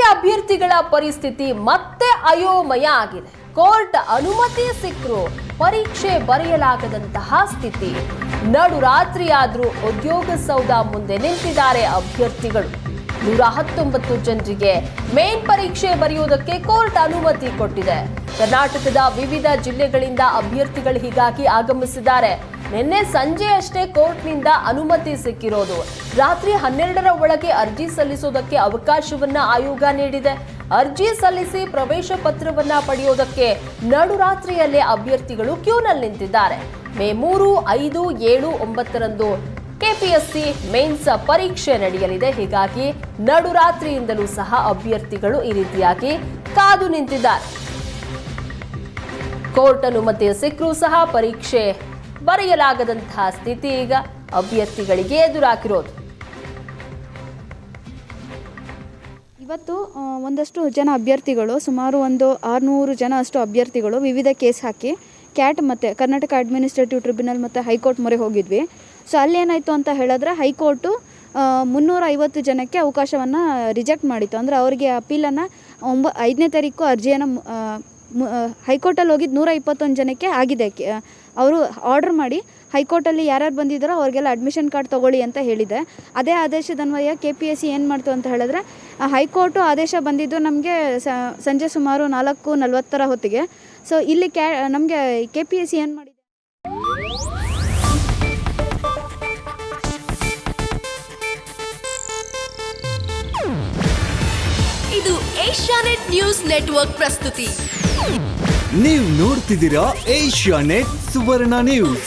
KPSC ಅಭ್ಯರ್ಥಿಗಳ ಪರಿಸ್ಥಿತಿ ಮತ್ತೆ ಅಯೋಮಯ ಆಗಿದೆ. ಕೋರ್ಟ್ ಅನುಮತಿ ಸಿಕ್ಕರೂ ಪರೀಕ್ಷೆ ಬರೆಯಲಾಗದಂತಹ ಸ್ಥಿತಿ. ನಡು ರಾತ್ರಿಯಾದ್ರೂ ಉದ್ಯೋಗ ಸೌಧ ಮುಂದೆ ನಿಂತಿದ್ದಾರೆ ಅಭ್ಯರ್ಥಿಗಳು. 119 ಜನರಿಗೆ ಮೇನ್ ಪರೀಕ್ಷೆ ಬರೆಯುವುದಕ್ಕೆ ಕೋರ್ಟ್ ಅನುಮತಿ ಕೊಟ್ಟಿದೆ. ಕರ್ನಾಟಕದ ವಿವಿಧ ಜಿಲ್ಲೆಗಳಿಂದ ಅಭ್ಯರ್ಥಿಗಳು ಹೀಗಾಗಿ ಆಗಮಿಸಿದ್ದಾರೆ. ನಿನ್ನೆ ಸಂಜೆ ಅಷ್ಟೇ ಕೋರ್ಟ್ನಿಂದ ಅನುಮತಿ ಸಿಕ್ಕಿರೋದು. ರಾತ್ರಿ 12ರ ಒಳಗೆ ಅರ್ಜಿ ಸಲ್ಲಿಸೋದಕ್ಕೆ ಅವಕಾಶವನ್ನ ಆಯೋಗ ನೀಡಿದೆ. ಅರ್ಜಿ ಸಲ್ಲಿಸಿ ಪ್ರವೇಶ ಪತ್ರವನ್ನ ಪಡೆಯೋದಕ್ಕೆ ನಡುರಾತ್ರಿಯಲ್ಲೇ ಅಭ್ಯರ್ಥಿಗಳು ಕ್ಯೂನಲ್ಲಿ ನಿಂತಿದ್ದಾರೆ. ಮೇ 3, 5, 7, 9ರಂದು ಕೆಪಿಎಸ್ಸಿ ಮೇನ್ಸ್ ಪರೀಕ್ಷೆ ನಡೆಯಲಿದೆ. ಹೀಗಾಗಿ ನಡುರಾತ್ರಿಯಿಂದಲೂ ಸಹ ಅಭ್ಯರ್ಥಿಗಳು ಈ ರೀತಿಯಾಗಿ ಕಾದು ನಿಂತಿದ್ದಾರೆ. ಕೋರ್ಟ್ ಅನುಮತಿ ಸಿಕ್ಕರೂ ಸಹ ಪರೀಕ್ಷೆ ಬರೆಯಲಾಗದಂತಹ ಸ್ಥಿತಿ ಈಗ ಅಭ್ಯರ್ಥಿಗಳಿಗೆ ಎದುರಾಗಿರೋದು. ಇವತ್ತು ಒಂದಷ್ಟು ಜನ ಅಭ್ಯರ್ಥಿಗಳು, ಸುಮಾರು ಒಂದು 600 ಜನ ಅಷ್ಟು ಅಭ್ಯರ್ಥಿಗಳು ವಿವಿಧ ಕೇಸ್ ಹಾಕಿ ಕ್ಯಾಟ್ ಮತ್ತು ಕರ್ನಾಟಕ ಅಡ್ಮಿನಿಸ್ಟ್ರೇಟಿವ್ ಟ್ರಿಬ್ಯುನಲ್ ಮತ್ತು ಹೈಕೋರ್ಟ್ ಮೊರೆ ಹೋಗಿದ್ವಿ. ಸೊ ಅಲ್ಲೇನಾಯಿತು ಅಂತ ಹೇಳಿದ್ರೆ ಹೈಕೋರ್ಟು 350 ಜನಕ್ಕೆ ಅವಕಾಶವನ್ನು ರಿಜೆಕ್ಟ್ ಮಾಡಿತ್ತು. ಅಂದರೆ ಅವರಿಗೆ ಅಪೀಲನ್ನು 5ನೇ ತಾರೀಕು ಅರ್ಜಿಯನ್ನು ಹೈಕೋರ್ಟಲ್ಲಿ ಹೋಗಿದ್ದು 121 ಜನಕ್ಕೆ ಆಗಿದೆ. ಅವರು ಆರ್ಡರ್ ಮಾಡಿ ಹೈಕೋರ್ಟಲ್ಲಿ ಯಾರ್ಯಾರು ಬಂದಿದ್ದಾರೋ ಅವ್ರಿಗೆಲ್ಲ ಅಡ್ಮಿಷನ್ ಕಾರ್ಡ್ ತೊಗೊಳ್ಳಿ ಅಂತ ಹೇಳಿದೆ. ಅದೇ ಆದೇಶದನ್ವಯ KPSC ಏನು ಮಾಡ್ತು ಅಂತ ಹೇಳಿದ್ರೆ, ಹೈಕೋರ್ಟು ಆದೇಶ ಬಂದಿದ್ದು ನಮಗೆ ಸಂಜೆ ಸುಮಾರು 4:40 ಹೊತ್ತಿಗೆ. ಸೊ ಇಲ್ಲಿ ನಮಗೆ KPSC ಏನು ಮಾಡಿದೆ, ಇದು ಏಷ್ಯಾನೆಟ್ ನ್ಯೂಸ್ ನೆಟ್ವರ್ಕ್ ಪ್ರಸ್ತುತಿ. ನೀವು ನೋಡ್ತಿದ್ದೀರಾ ಏಷ್ಯಾನೆಟ್ ಸುವರ್ಣ ನ್ಯೂಸ್.